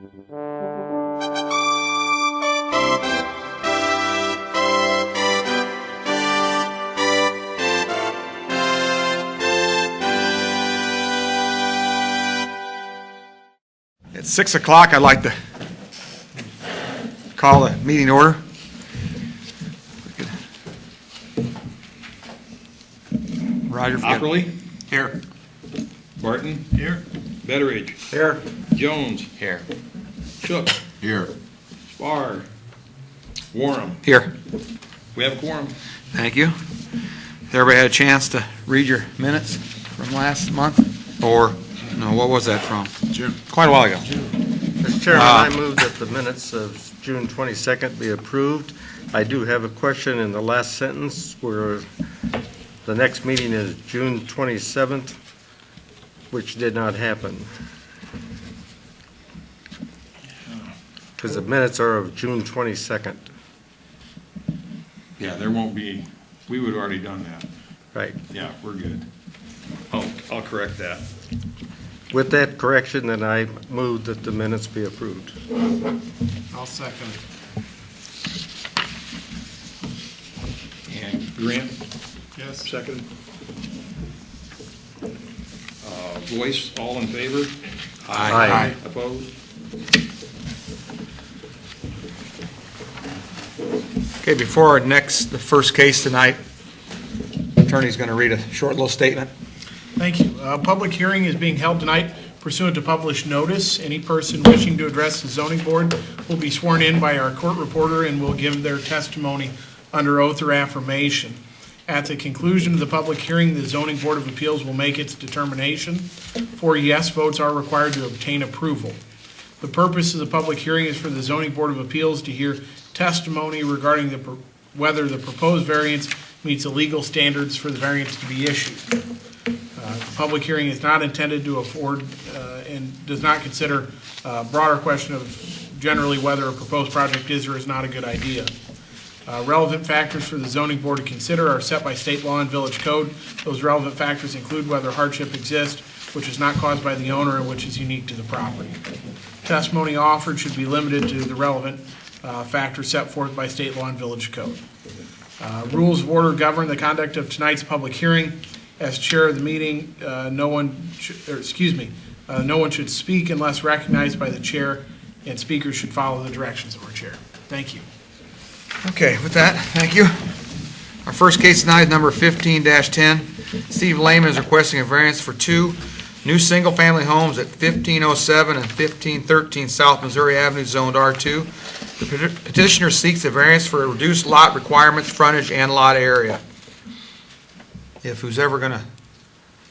At 6 o'clock, I'd like to call the meeting order. Roger. Opperly? Here. Morton? Here. Betteridge? Here. Jones? Here. Shook? Here. Spar? Warham? Here. We have a quorum. Thank you. Has everybody had a chance to read your minutes from last month? Or, no, what was that from? June. Quite a while ago. Mr. Chairman, I move that the minutes of June 22nd be approved. I do have a question in the last sentence where the next meeting is June 27th, which did not happen. Because the minutes are of June 22nd. Yeah, there won't be, we would have already done that. Right. Yeah, we're good. I'll correct that. With that correction, then I move that the minutes be approved. I'll second. And Grant, Yes. second. Voice, all in favor? Aye. Opposed? Okay, before the first case tonight, attorney's going to read a short little statement. Thank you. A public hearing is being held tonight pursuant to published notice. Any person wishing to address the zoning board will be sworn in by our court reporter and will give their testimony under oath or affirmation. At the conclusion of the public hearing, the zoning board of appeals will make its determination. 4 yes votes are required to obtain approval. The purpose of the public hearing is for the zoning board of appeals to hear testimony regarding whether the proposed variance meets the legal standards for the variance to be issued. The public hearing is not intended to afford and does not consider a broader question of generally whether a proposed project is or is not a good idea. Relevant factors for the zoning board to consider are set by state law and village code. Those relevant factors include whether hardship exists, which is not caused by the owner and which is unique to the property. Testimony offered should be limited to the relevant factors set forth by state law and village code. Rules of order govern the conduct of tonight's public hearing. As chair of the meeting, no one should speak unless recognized by the chair, and speakers should follow the directions of our chair. Thank you. Okay, with that, thank you. Our first case tonight is number 15-10. Steve Lehman is requesting a variance for 2 new single-family homes at 1507 and 1513 South Missouri Avenue, zoned R2. The petitioner seeks a variance for a reduced lot requirements, frontage, and lot area. If who's ever going to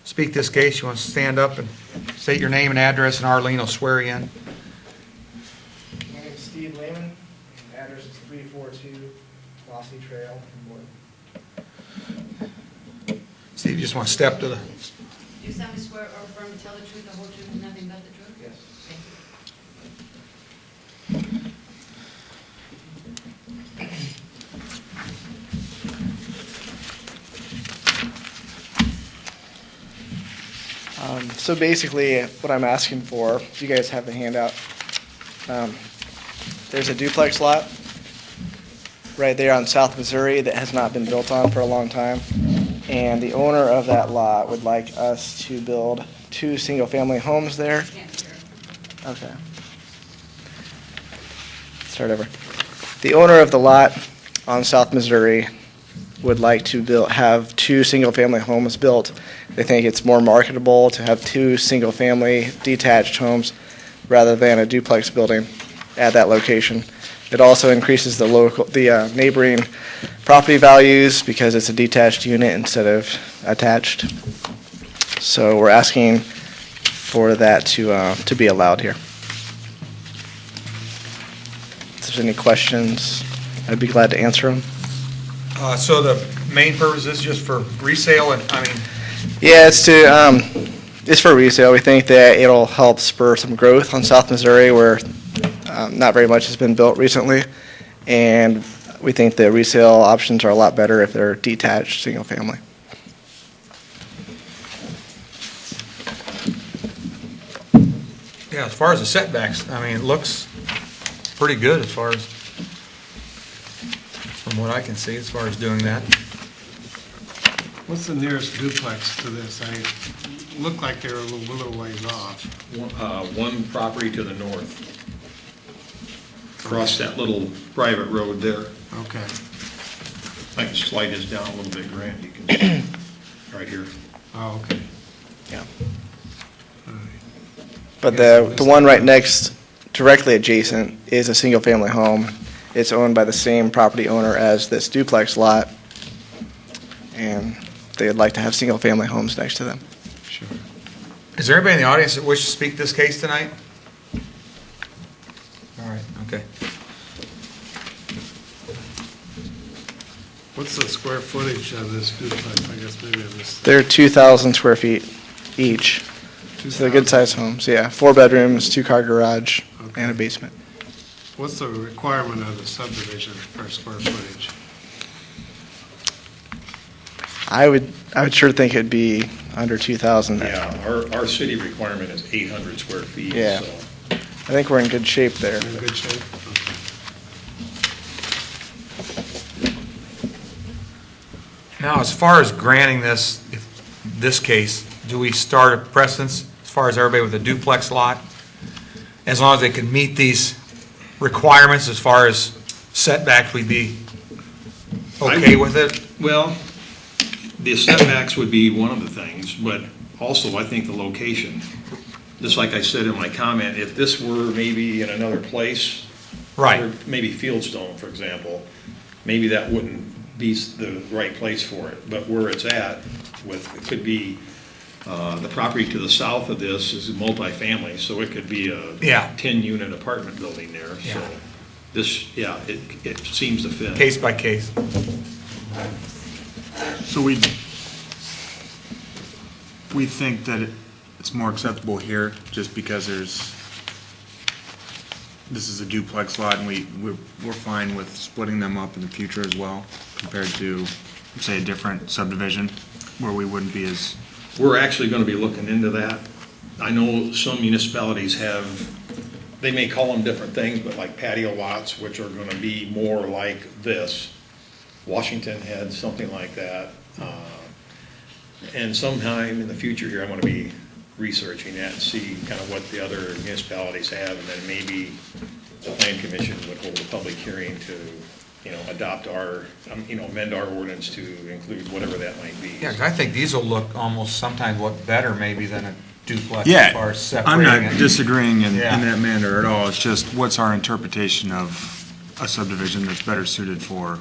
speak this case, you want to stand up and state your name and address, and Arlene will swear you in. My name is Steve Lehman. The address is 342 Lossy Trail in Morton. Steve, you just want to step to the... Do you solemnly swear or affirm to tell the truth, the whole truth, and nothing but the truth? Yes. Thank you. So basically, what I'm asking for, you guys have the handout. There's a duplex lot right there on South Missouri that has not been built on for a long time. And the owner of that lot would like us to build 2 single-family homes there. Can't hear. Okay. Start over. The owner of the lot on South Missouri would like to have 2 single-family homes built. They think it's more marketable to have 2 single-family detached homes rather than a duplex building at that location. It also increases the neighboring property values because it's a detached unit instead of attached. So we're asking for that to be allowed here. If there's any questions, I'd be glad to answer them. So the main purpose is just for resale, and Yeah, it's for resale. We think that it'll help spur some growth on South Missouri where not very much has been built recently, and we think the resale options are a lot better if they're detached, single family. Yeah, as far as the setbacks, I mean, it looks pretty good as far as, from what I can see, as far as doing that. What's the nearest duplex to this? I look like they're a little ways off. One property to the north. Across that little private road there. Okay. I can slide this down a little bit, Grant, you can see, right here. Oh, okay. But the one right next, directly adjacent, is a single-family home. It's owned by the same property owner as this duplex lot, and they'd like to have single-family homes next to them. Sure. Is there anybody in the audience that wishes to speak this case tonight? All right, okay. What's the square footage of this duplex? I guess maybe I missed. They're 2,000 square feet each, so they're good-sized homes, yeah. 4 bedrooms, 2-car garage, and a basement. What's the requirement of the subdivision for square footage? I would sure think it'd be under 2,000. Yeah, our city requirement is 800 square feet, Yeah. so. I think we're in good shape there. In good shape? Okay. Now, as far as granting this case, do we start a precedence as far as everybody with a duplex lot? As long as they can meet these requirements as far as setbacks, we'd be okay with it? Well, the setbacks would be one of the things, but also I think the location. Just like I said in my comment, if this were maybe in another place, Right. or maybe Fieldstone, for example, maybe that wouldn't be the right place for it. But where it's at, it could be, the property to the south of this is multifamily, so it could be a Yeah. 10-unit apartment building there. So Yeah. this, yeah, it seems to fit. Case by case. So we think that it's more acceptable here just because this is a duplex lot and we're fine with splitting them up in the future as well compared to, say, a different subdivision where we wouldn't be as, We're actually going to be looking into that. I know some municipalities they may call them different things, but like patio lots, which are going to be more like this. Washington had something like that. And sometime in the future here, I'm going to be researching that and see kind of what the other municipalities have, and then maybe the plan commission would hold a public hearing to, adopt amend our ordinance to include whatever that might be. Yeah, 'cause I think these will look almost sometimes better maybe than a duplex yeah, as far as I'm separating not it. disagreeing in Yeah. that manner at all. It's just what's our interpretation of a subdivision that's better suited for,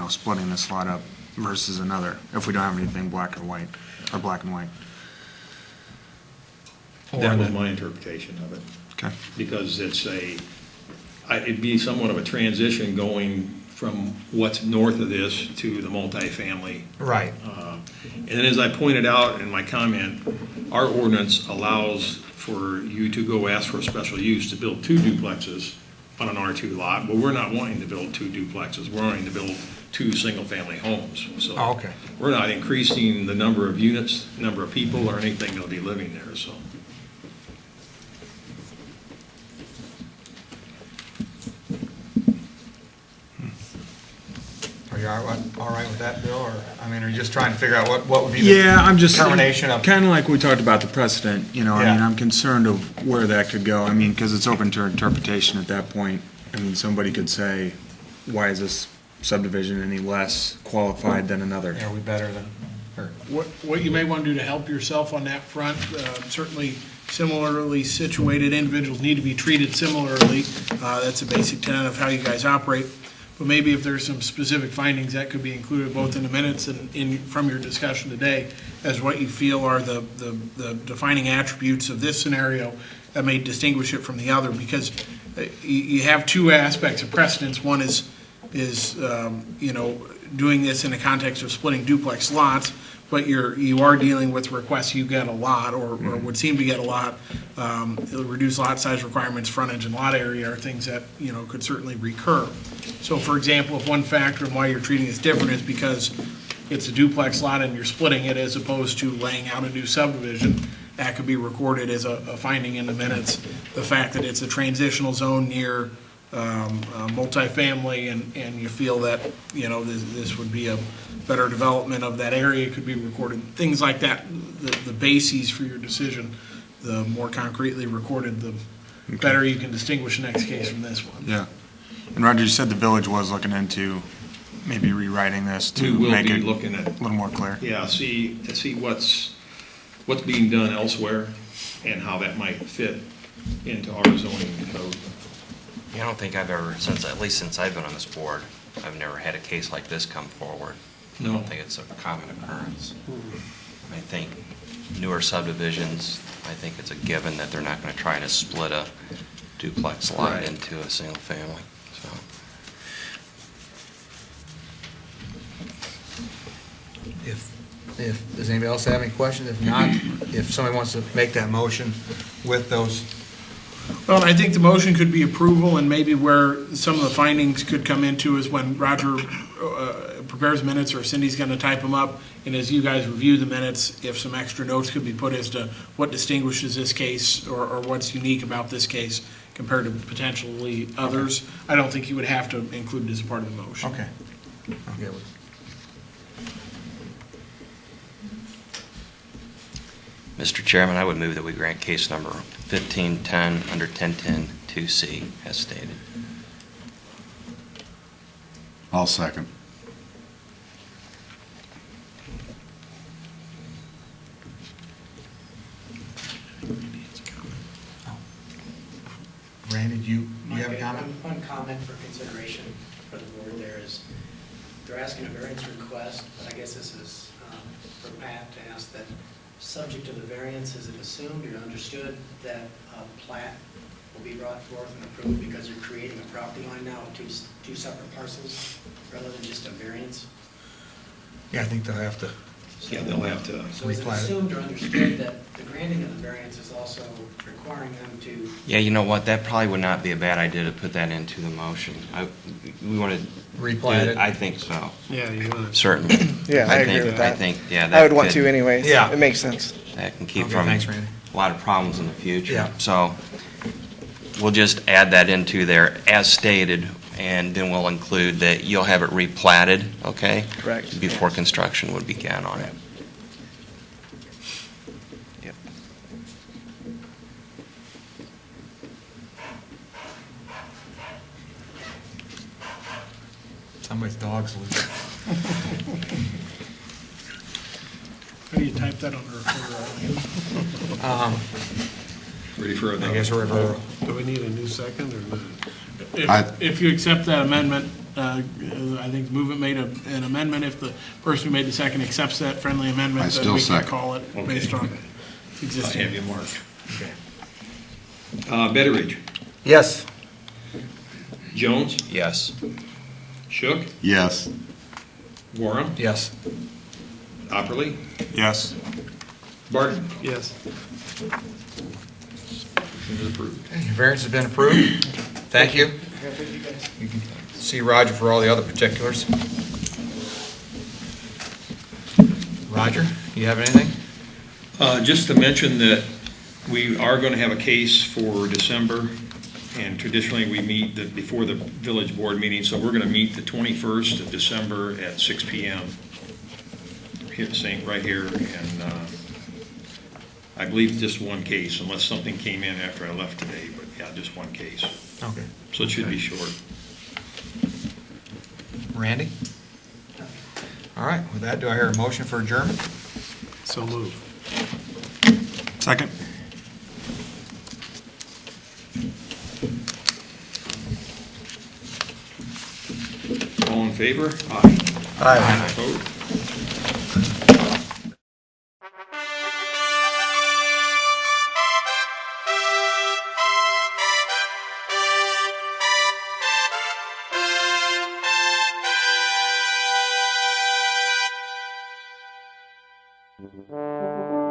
splitting this lot up versus another, if we don't have anything black or white, or black and white. That was my interpretation of it. Okay. Because it'd be somewhat of a transition going from what's north of this to the multifamily. Right. And then as I pointed out in my comment, our ordinance allows for you to go ask for a special use to build 2 duplexes on an R2 lot, but we're not wanting to build 2 duplexes. We're wanting to build 2 single-family homes. So Oh, okay. we're not increasing the number of units, number of people, or anything that'll be living there, so. Are you all right with that, Bill? Or, I mean, are you just trying to figure out what would be the Yeah, I'm just determination of? kind of like we talked about the precedent, I mean, Yeah. I'm concerned of where that could go. I mean, because it's open to interpretation at that point. I mean, somebody could say, why is this subdivision any less qualified than another? Are we better than, or, What you may want to do to help yourself on that front, certainly similarly situated individuals need to be treated similarly. That's a basic tenet of how you guys operate. But maybe if there's some specific findings, that could be included both in the minutes and from your discussion today as what you feel are the defining attributes of this scenario that may distinguish it from the other. Because you have 2 aspects of precedence. One is doing this in the context of splitting duplex lots, but you are dealing with requests you get a lot, or would seem to get a lot. Reduced lot size requirements, frontage and lot area are things that, could certainly recur. So for example, if one factor in why you're treating this different is because it's a duplex lot and you're splitting it as opposed to laying out a new subdivision, that could be recorded as a finding in the minutes. The fact that it's a transitional zone near multifamily, and you feel that, this would be a better development of that area, could be recorded. Things like that, the bases for your decision, the more concretely recorded, the better you can distinguish the next case from this one. Yeah. And Roger, you said the village was looking into maybe rewriting this We to will make be it a looking at, little more clear. yeah, see what's being done elsewhere and how that might fit into our zoning code. I don't think I've ever, at least since I've been on this board, I've never had a case like this come forward. I No. don't think it's a common occurrence. I think newer subdivisions, I think it's a given that they're not going to try to split a duplex lot Right. into a single family, so. Does anybody else have any questions? If not, if somebody wants to make that motion with those, Well, I think the motion could be approval, and maybe where some of the findings could come into is when Roger prepares minutes, or Cindy's going to type them up, and as you guys review the minutes, if some extra notes could be put as to what distinguishes this case, or what's unique about this case compared to potentially others. I don't think you would have to include it as a part of the motion. okay. Okay. Mr. Chairman, I would move that we grant case number 1510 under 1010 2C as stated. I'll second. Randy, do you have a comment? One comment for consideration for the board there is, they're asking a variance request, but I guess this is for Pat to ask that, subject to the variance, is it assumed or understood that a plat will be brought forth and approved because you're creating a property line now of two separate parcels rather than just a variance? Yeah, I think they'll have to. Yeah, they'll have to. So is it replat it. assumed or understood that the granting of the variance is also requiring them to? Yeah, you know what, that probably would not be a bad idea to put that into the motion. We want to. Replat it? I think so, Yeah, you want to. certainly. Yeah, I agree think- with that. I think, yeah. I would that want could- to anyways. Yeah. It makes sense. That can keep Okay, from thanks, Randy. a lot of problems in the future. Yeah. So we'll just add that into there as stated, and then we'll include that you'll have it replatted, okay? Correct. Before construction would begin on it. Yep. Somebody's dog's loose. How do you type that under a Ready for a I guess we're over. Do we need a new second or not? If you accept that amendment, I think the movement made an amendment. If the person who made the second accepts that friendly amendment, I then still we can second. call it based on I have existing. you marked. Okay. Betteridge, Yes. Jones, Yes. Shook, Yes. Warren, Yes. Opperly, Yes. Barton. Yes. It is approved. Okay, your variance has been approved. Thank you. You can see Roger for all the other particulars. Roger, you have anything? Just to mention that we are going to have a case for December, and traditionally we meet before the village board meeting, so we're going to meet the 21st of December at 6 p.m. here, right here, and I believe just one case, unless something came in after I left today, but yeah, just one case. Okay. So it should be short. Randy? All right, with that, do I hear a motion for adjournment? So move. Second? All in favor? Aye. Aye. Opposed? Thank you.